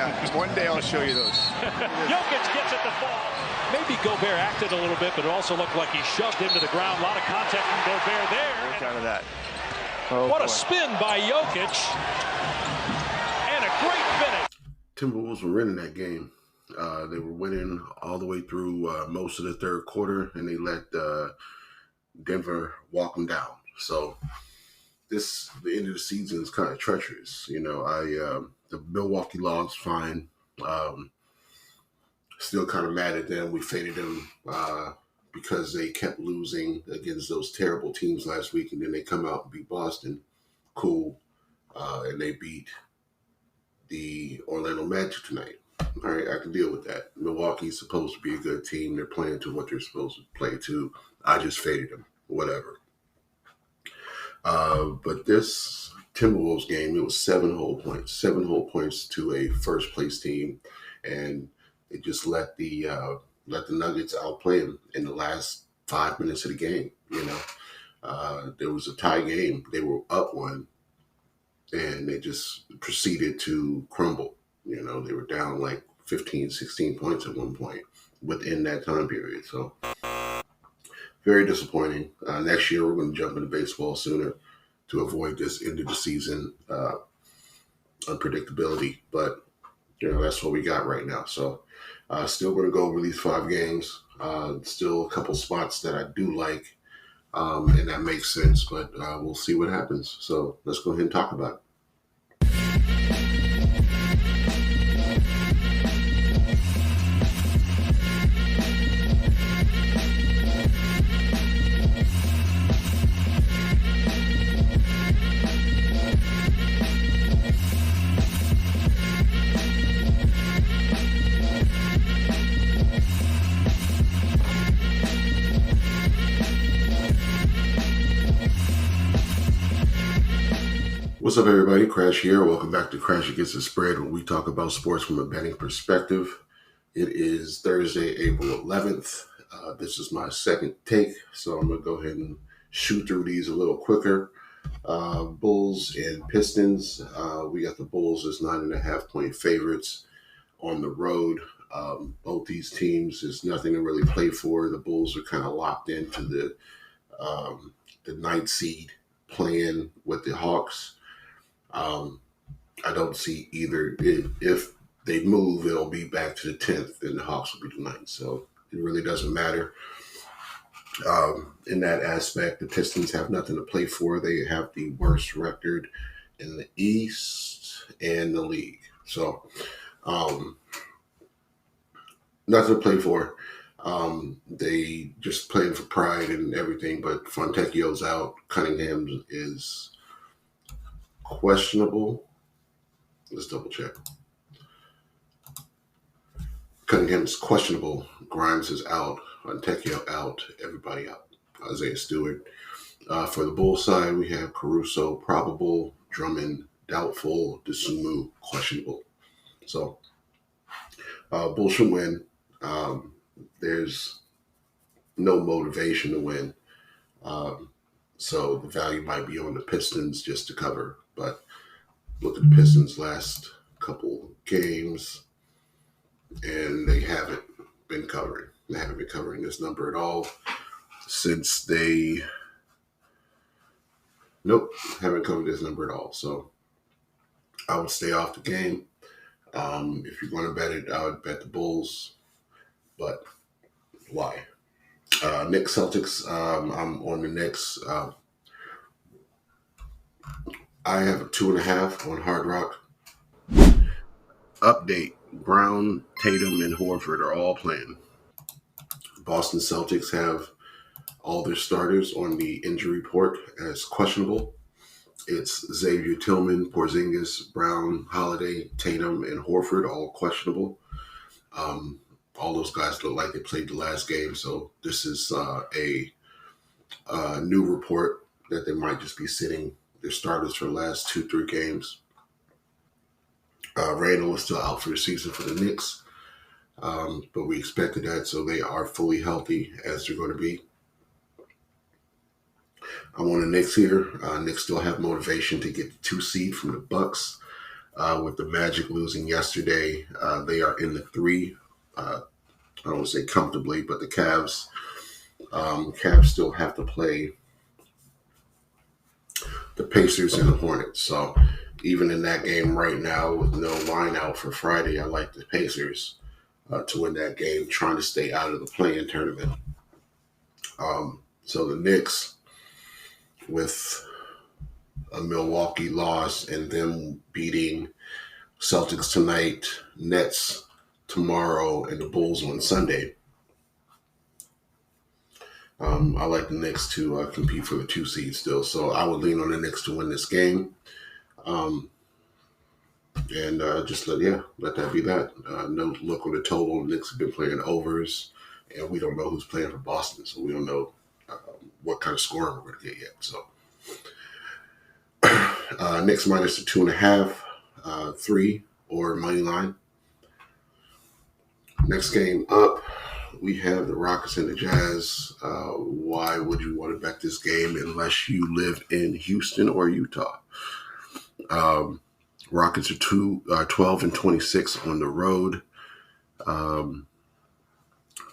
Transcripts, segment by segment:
Yeah, one day I'll show you those. Jokic gets it to fall. Maybe Gobert acted a little bit, but it also looked like he shoved him to the ground. A lot of contact from Gobert there. Work out of that. What a spin by Jokic. And a great finish. Timberwolves were winning that game. They were winning all the way through most of the third quarter, and they let Denver walk them down. So the end of the season is kind of treacherous. You know, the Milwaukee loss, fine. Still kind of mad at them. We faded them because they kept losing against those terrible teams last week, and then they come out and beat Boston. Cool. And they beat the Orlando Magic tonight. All right, I can deal with that. Milwaukee's supposed to be a good team. They're playing to what they're supposed to play to. I just faded them. Whatever. But this Timberwolves game, it was 7 whole points. 7 whole points to a first-place team, and it just let the Nuggets outplay them in the last 5 minutes of the game. You know, there was a tie game. They were up 1, and they just proceeded to crumble. You know, they were down like 15, 16 points at one point within that time period. So very disappointing. Next year, we're going to jump into baseball sooner to avoid this end of the season unpredictability. But, you know, that's what we got right now. So still going to go over these 5 games. Still a couple spots that I do like, and that makes sense. But we'll see what happens. So let's go ahead and talk about it. What's up, everybody? Crash here. Welcome back to Crash Against the Spread, where we talk about sports from a betting perspective. It is Thursday, April 11th. This is my second take, so I'm going to go ahead and shoot through these a little quicker. Bulls and Pistons. We got the Bulls as 9.5-point favorites on the road. Both these teams, there's nothing to really play for. The Bulls are kind of locked into the 9th seed playing with the Hawks. I don't see either. If they move, it'll be back to the 10th, and the Hawks will be the 9th. So it really doesn't matter. In that aspect, the Pistons have nothing to play for. They have the worst record in the East and the league. So nothing to play for. They just playing for pride and everything, but Fontecchio's out. Cunningham is questionable. Let's double check. Cunningham is questionable. Grimes is out. Fontecchio out. Everybody out. Isaiah Stewart. For the Bulls side, we have Caruso probable, Drummond doubtful, DeSumo questionable. So Bulls should win. There's no motivation to win. So the value might be on the Pistons just to cover. But look at the Pistons' last couple games, and they haven't been covering. They haven't been covering this number at all since they haven't covered this number at all. So I would stay off the game. If you're going to bet it, I would bet the Bulls. But why? Knicks, Celtics. I'm on the Knicks. I have a 2.5 on Hard Rock. Update. Brown, Tatum, and Horford are all playing. Boston Celtics have all their starters on the injury report as questionable. It's Xavier Tillman, Porzingis, Brown, Holiday, Tatum, and Horford, all questionable. All those guys look like they played the last game, so this is a new report that they might just be sitting their starters for the last 2-3 games. Randall is still out for the season for the Knicks, but we expected that, so they are fully healthy as they're going to be. I'm on the Knicks here. Knicks still have motivation to get the 2 seed from the Bucks. With the Magic losing yesterday, they are in the 3. I don't want to say comfortably, but the Cavs still have to play the Pacers and the Hornets. So even in that game right now, with no line out for Friday, I like the Pacers to win that game, trying to stay out of the play-in tournament. So the Knicks, with a Milwaukee loss and them beating Celtics tonight, Nets tomorrow, and the Bulls on Sunday. I like the Knicks to compete for the 2 seed still, so I would lean on the Knicks to win this game. And just let that be that. No look on the total. The Knicks have been playing overs, and we don't know who's playing for Boston, so we don't know what kind of scoring we're going to get yet. So Knicks minus the 2.5, 3 or money line. Next game up, we have the Rockets and the Jazz. Why would you want to bet this game unless you live in Houston or Utah? Rockets are 12-26 on the road.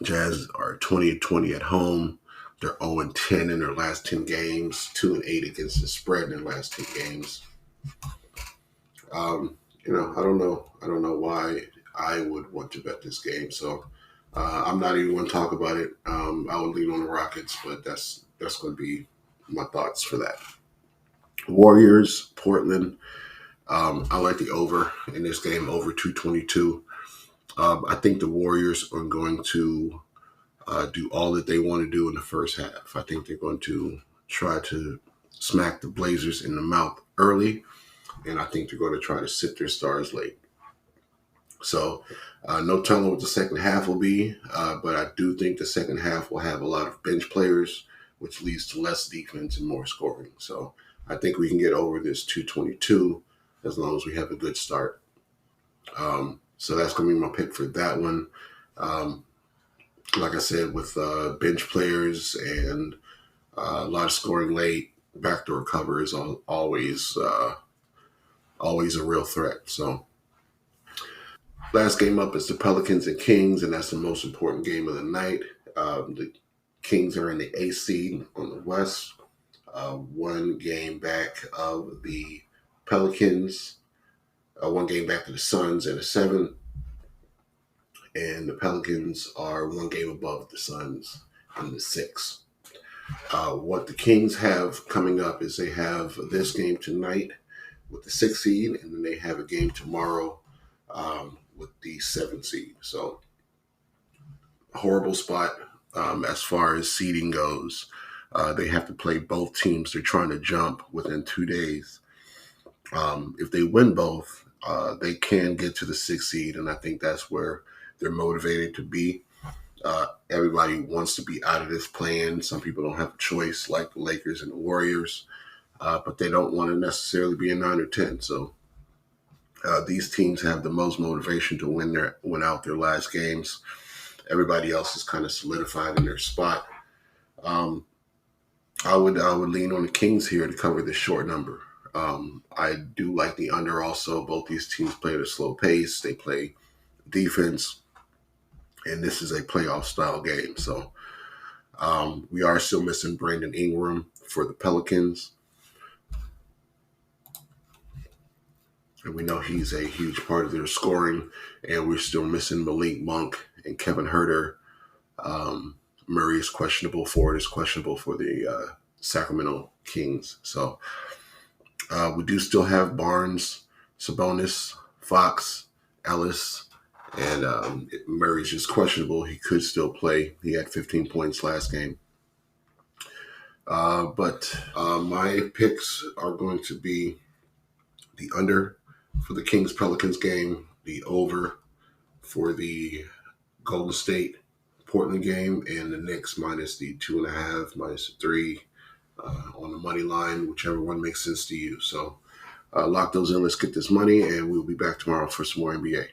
Jazz are 20-20 at home. They're 0-10 in their last 10 games, 2-8 against the spread in their last 10 games. I don't know why I would want to bet this game. So I'm not even going to talk about it. I would lean on the Rockets, but that's going to be my thoughts for that. Warriors, Portland. I like the over in this game, over 222. I think the Warriors are going to do all that they want to do in the first half. I think they're going to try to smack the Blazers in the mouth early, and I think they're going to try to sit their stars late. So no telling what the second half will be, but I do think the second half will have a lot of bench players, which leads to less defense and more scoring. So I think we can get over this 222 as long as we have a good start. So that's going to be my pick for that one. Like I said, with bench players and a lot of scoring late, backdoor cover is always a real threat. So last game up is the Pelicans and Kings, and that's the most important game of the night. The Kings are in the 8th seed on the West, 1 game back of the Pelicans, 1 game back to the Suns in the 7th. And the Pelicans are 1 game above the Suns in the 6th. What the Kings have coming up is they have this game tonight with the 6th seed, and then they have a game tomorrow with the 7th seed. So horrible spot as far as seeding goes. They have to play both teams they're trying to jump within 2 days. If they win both, they can get to the 6th seed, and I think that's where they're motivated to be. Everybody wants to be out of this play-in. Some people don't have a choice, like the Lakers and the Warriors, but they don't want to necessarily be a 9 or 10. So these teams have the most motivation to win out their last games. Everybody else is kind of solidified in their spot. I would lean on the Kings here to cover the short number. I do like the under also. Both these teams play at a slow pace. They play defense. And this is a playoff style game. So we are still missing Brandon Ingram for the Pelicans. And we know he's a huge part of their scoring. And we're still missing Malik Monk and Kevin Huerter. Murray is questionable. Ford is questionable for the Sacramento Kings. So we do still have Barnes, Sabonis, Fox, Ellis, and Murray's just questionable. He could still play. He had 15 points last game. But my picks are going to be the under for the Kings-Pelicans game, the over for the Golden State-Portland game, and the Knicks minus the 2.5, minus the 3 on the money line, whichever one makes sense to you. So lock those in. Let's get this money, and we'll be back tomorrow for some more NBA.